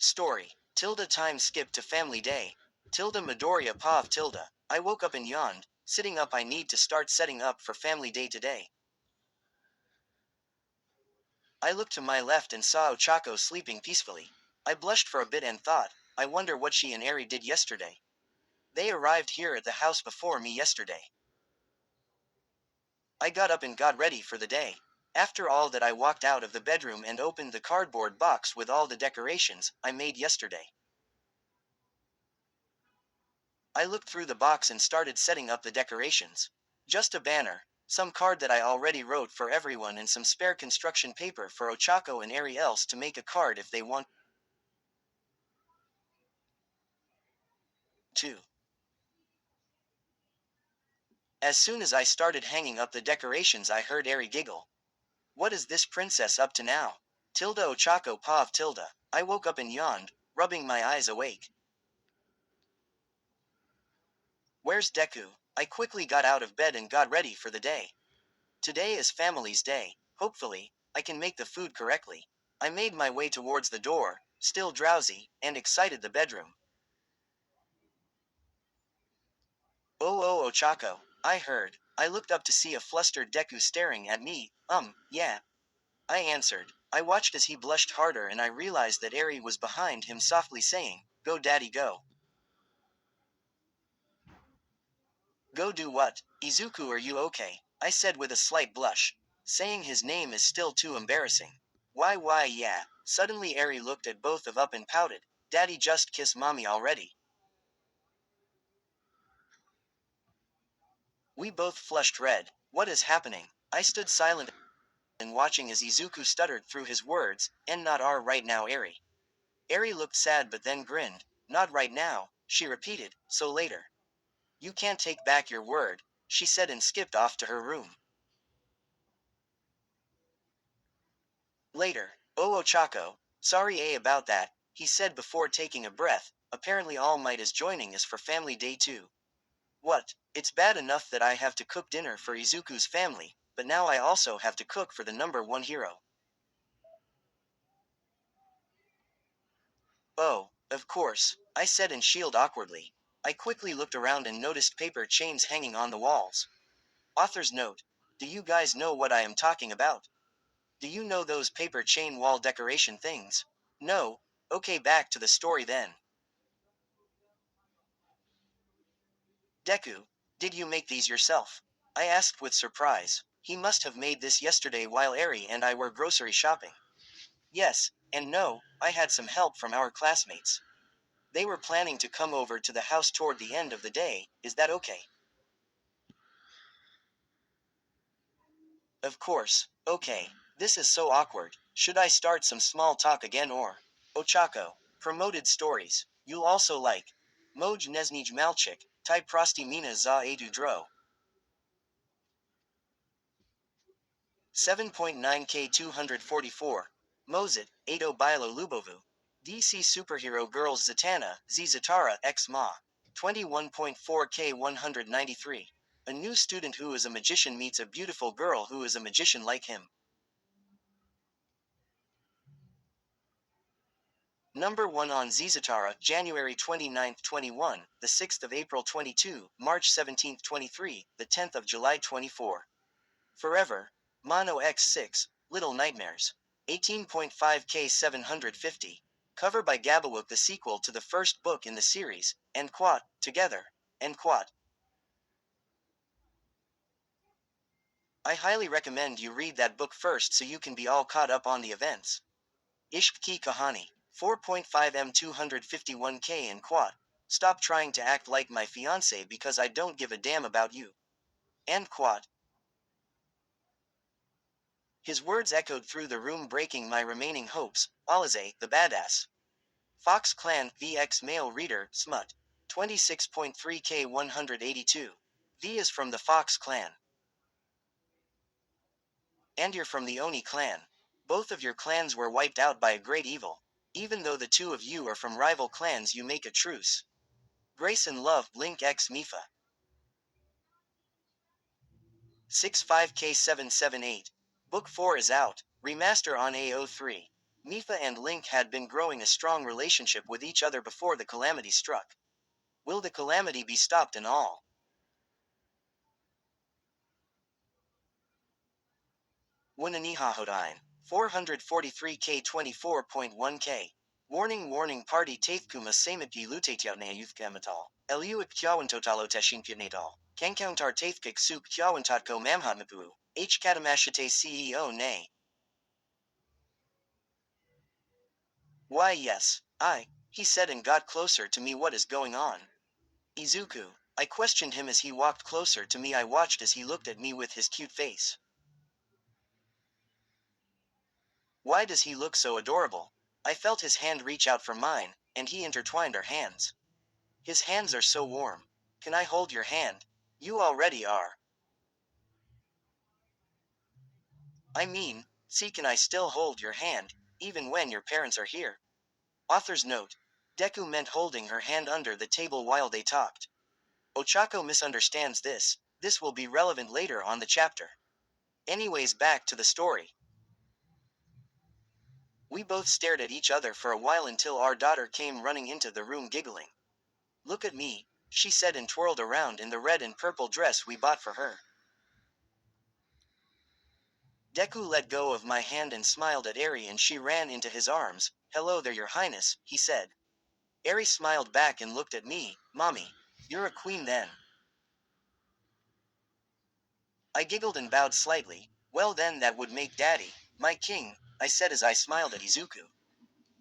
Story. Tilda time skip to family day. Tilda Midoriya Pav Tilda. I woke up and yawned. Sitting up, I need to start setting up for family day today. I looked to my left and saw Ochako sleeping peacefully. I blushed for a bit and thought, I wonder what she and Eri did yesterday. They arrived here at the house before me yesterday. I got up and got ready for the day. After all that, I walked out of the bedroom and opened the cardboard box with all the decorations I made yesterday. I looked through the box and started setting up the decorations. Just a banner, some card that I already wrote for everyone, and some spare construction paper for Ochako and Eri else to make a card if they want to. As soon as I started hanging up the decorations, I heard Eri giggle. What is this princess up to now? Tilda Ochako Pav Tilda. I woke up and yawned, rubbing my eyes awake. Where's Deku? I quickly got out of bed and got ready for the day. Today is family's day. Hopefully, I can make the food correctly. I made my way towards the door, still drowsy, and excited the bedroom. Oh, Ochako, I heard. I looked up to see a flustered Deku staring at me. Yeah. I answered. I watched as he blushed harder and I realized that Eri was behind him softly saying, Go daddy go. Go do what? Izuku, are you okay? I said with a slight blush. Saying his name is still too embarrassing. Why yeah. Suddenly Eri looked at both of us and pouted. Daddy just kissed mommy already. We both flushed red. What is happening? I stood silent and watching as Izuku stuttered through his words, and not our right now, Eri. Eri looked sad but then grinned. Not right now, she repeated, so later. You can't take back your word, she said and skipped off to her room. Later. Oh Ochako, sorry about that, he said before taking a breath. Apparently All Might is joining us for family day too. What? It's bad enough that I have to cook dinner for Izuku's family, but now I also have to cook for the number one hero. Oh, of course, I said and shield awkwardly. I quickly looked around and noticed paper chains hanging on the walls. Author's note. Do you guys know what I am talking about? Do you know those paper chain wall decoration things? No? Okay, back to the story then. Deku, did you make these yourself? I asked with surprise. He must have made this yesterday while Eri and I were grocery shopping. Yes, and no, I had some help from our classmates. They were planning to come over to the house toward the end of the day. Is that okay? Of course. Okay. This is so awkward. Should I start some small talk again or? Ochako. Promoted stories. You'll also like. Moj Neznij Malchik. Ty Prosti Mina za Edu Dro. 7.9K 244. Mozit, Ado Bilo Lubovu. DC Superhero Girls Zatanna, Z Zatara X Ma. 21.4K 193. A new student who is a magician meets a beautiful girl who is a magician like him. Number 1 on Zizatara, January 29, 21, the 6th of April 22, March 17, 23, the 10th of July 24. Forever. Mono X6, Little Nightmares. 18.5K 750. Cover by Gabawook, the sequel to the first book in the series, and Quat, together, and Quat. I highly recommend you read that book first so you can be all caught up on the events. Ishq Ki Kahani. 4.5M 251K and Quat. Stop trying to act like my fiance because I don't give a damn about you. And Quat. His words echoed through the room, breaking my remaining hopes. Alize, the badass. Fox Clan, VX male reader, Smut. 26.3K 182. V is from the Fox Clan. And you're from the Oni clan. Both of your clans were wiped out by a great evil. Even though the two of you are from rival clans, you make a truce. Grace and love, Blink X Mifa. 65K778. Book 4 is out. Remaster on AO3. Mifa and Link had been growing a strong relationship with each other before the calamity struck. Will the calamity be stopped and all? Winanihahodine. 443k 24.1k. Warning party Tathkuma Samipki Lutatiatna Youthkamatal. Eluik Kyawantotalo Teshinkinatal. Kankountar Tathkik Suk Kyawantatko Mamhatmapu. H. Katamashite CEO Nay. Why yes, he said and got closer to me. What is going on? Izuku. I questioned him as he walked closer to me. I watched as he looked at me with his cute face. Why does he look so adorable? I felt his hand reach out for mine, and he intertwined our hands. His hands are so warm. Can I hold your hand? You already are. I mean, see, can I still hold your hand, even when your parents are here? Author's note. Deku meant holding her hand under the table while they talked. Ochako misunderstands this. This will be relevant later on the chapter. Anyways, back to the story. We both stared at each other for a while until our daughter came running into the room giggling. Look at me, she said and twirled around in the red and purple dress we bought for her. Deku let go of my hand and smiled at Eri, and she ran into his arms. Hello there, your highness, he said. Eri smiled back and looked at me. Mommy, you're a queen then. I giggled and bowed slightly. Well then, that would make daddy my king, I said as I smiled at Izuku.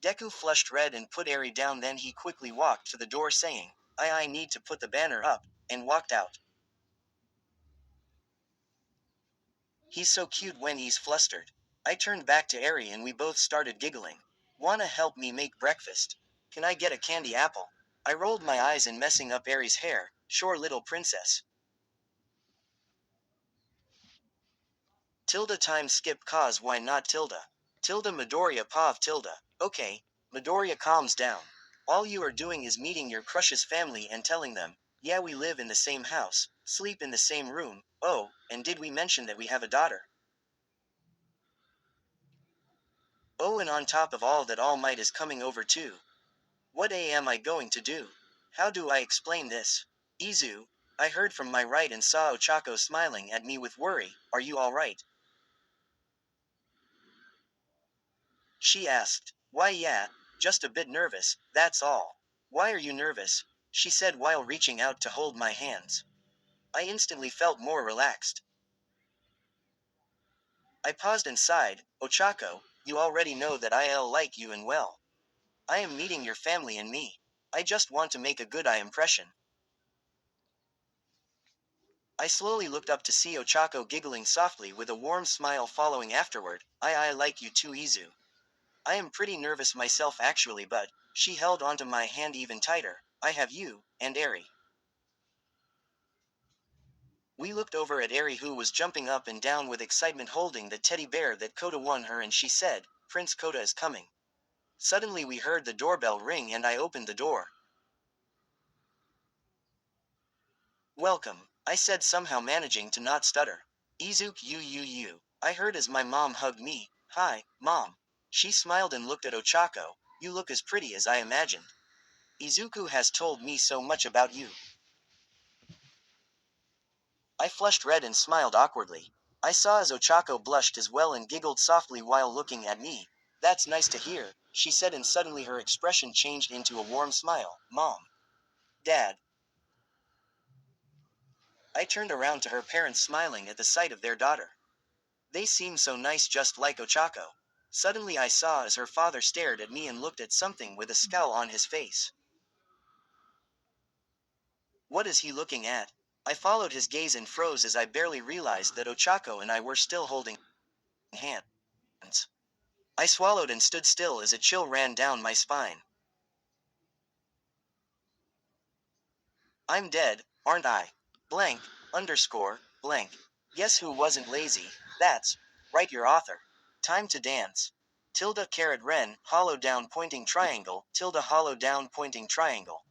Deku flushed red and put Eri down, then he quickly walked to the door saying, I need to put the banner up, and walked out. He's so cute when he's flustered. I turned back to Eri and we both started giggling. Wanna help me make breakfast? Can I get a candy apple? I rolled my eyes and messing up Eri's hair. Sure, little princess. Tilda time skip cause why not Tilda? Tilda Midoriya Pav Tilda. Okay, Midoriya calms down. All you are doing is meeting your crush's family and telling them, yeah, we live in the same house, sleep in the same room. Oh, and did we mention that we have a daughter? Oh, and on top of all that, All Might is coming over too. What am I going to do? How do I explain this? Izu, I heard from my right and saw Ochako smiling at me with worry. Are you alright? She asked. Why, yeah, just a bit nervous, that's all. Why are you nervous? She said while reaching out to hold my hands. I instantly felt more relaxed. I paused and sighed. Ochako, you already know that I'll like you and well. I am meeting your family and me. I just want to make a good eye impression. I slowly looked up to see Ochako giggling softly with a warm smile following afterward. I like you too, Izu. I am pretty nervous myself actually, but she held onto my hand even tighter. I have you, and Eri. We looked over at Eri, who was jumping up and down with excitement holding the teddy bear that Kota won her, and she said, Prince Kota is coming. Suddenly we heard the doorbell ring and I opened the door. Welcome, I said, somehow managing to not stutter. Izuku, you. I heard as my mom hugged me. Hi, Mom. She smiled and looked at Ochako. You look as pretty as I imagined. Izuku has told me so much about you. I flushed red and smiled awkwardly. I saw as Ochako blushed as well and giggled softly while looking at me. That's nice to hear, she said, and suddenly her expression changed into a warm smile. Mom. Dad. I turned around to her parents, smiling at the sight of their daughter. They seemed so nice, just like Ochako. Suddenly I saw as her father stared at me and looked at something with a scowl on his face. What is he looking at? I followed his gaze and froze as I barely realized that Ochako and I were still holding hands. I swallowed and stood still as a chill ran down my spine. I'm dead, aren't I? Blank, underscore, blank. Guess who wasn't lazy? That's right, your author. Time to dance. Tilda caret ren, hollow down pointing triangle, tilde hollow down pointing triangle.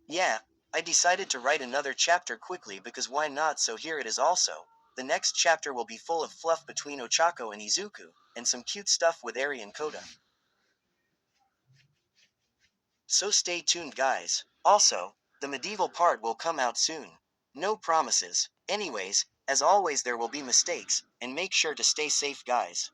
Yeah, I decided to write another chapter quickly because why not, so here it is also. The next chapter will be full of fluff between Ochako and Izuku, and some cute stuff with Eri and Koda. So stay tuned, guys. Also, the medieval part will come out soon. No promises. Anyways, as always, there will be mistakes, and make sure to stay safe, guys.